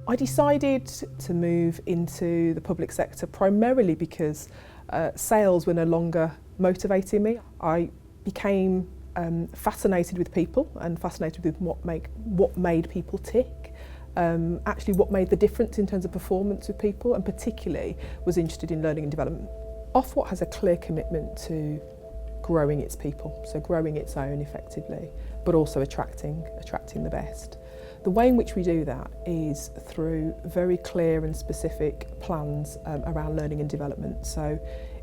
I decided to move into the public sector primarily because sales were no longer motivating me. I became fascinated with people and fascinated with what made people tick, actually what made the difference in terms of performance with people, and particularly was interested in learning and development. Ofwat has a clear commitment to growing its people, so growing its own effectively, but also attracting the best. The way in which we do that is through very clear and specific plans around learning and development. So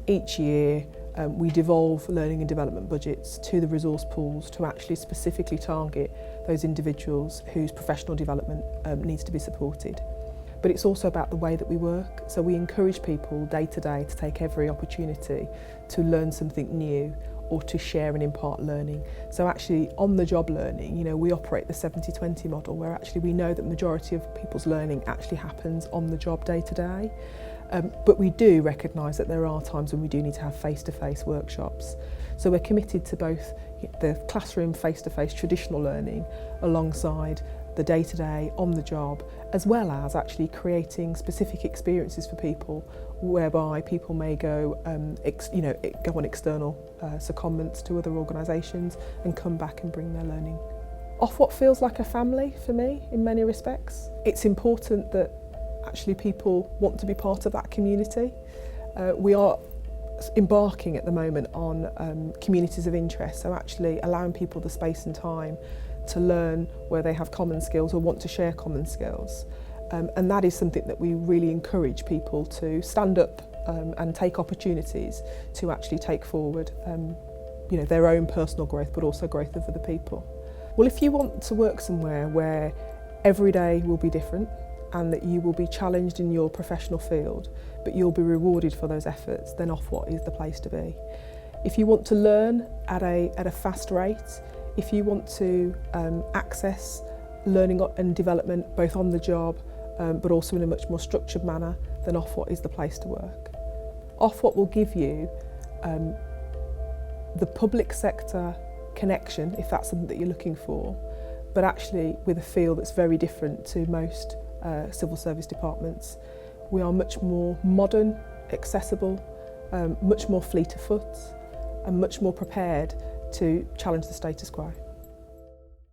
each year we devolve learning and development budgets to the resource pools to actually specifically target those individuals whose professional development needs to be supported. But it's also about the way that we work. So we encourage people day to day to take every opportunity to learn something new or to share and impart learning. So actually on-the-job learning, we operate the 70-20 model where actually we know that the majority of people's learning actually happens on the job day to day. But we do recognise that there are times when we do need to have face-to-face workshops. So we're committed to both the classroom face-to-face traditional learning alongside the day-to-day on the job, as well as actually creating specific experiences for people whereby people may go on external secondments to other organisations and come back and bring their learning. Ofwat feels like a family for me in many respects. It's important that actually people want to be part of that community. We are embarking at the moment on communities of interest, so actually allowing people the space and time to learn where they have common skills or want to share common skills. And that is something that we really encourage people to stand up and take opportunities to actually take forward their own personal growth, but also growth of other people. Well, if you want to work somewhere where every day will be different and that you will be challenged in your professional field, but you'll be rewarded for those efforts, then Ofwat is the place to be. If you want to learn at a fast rate, if you want to access learning and development both on the job but also in a much more structured manner, then Ofwat is the place to work. Ofwat will give you the public sector connection, if that's something that you're looking for, but actually with a feel that's very different to most civil service departments. We are much more modern, accessible, much more fleet of foot, and much more prepared to challenge the status quo.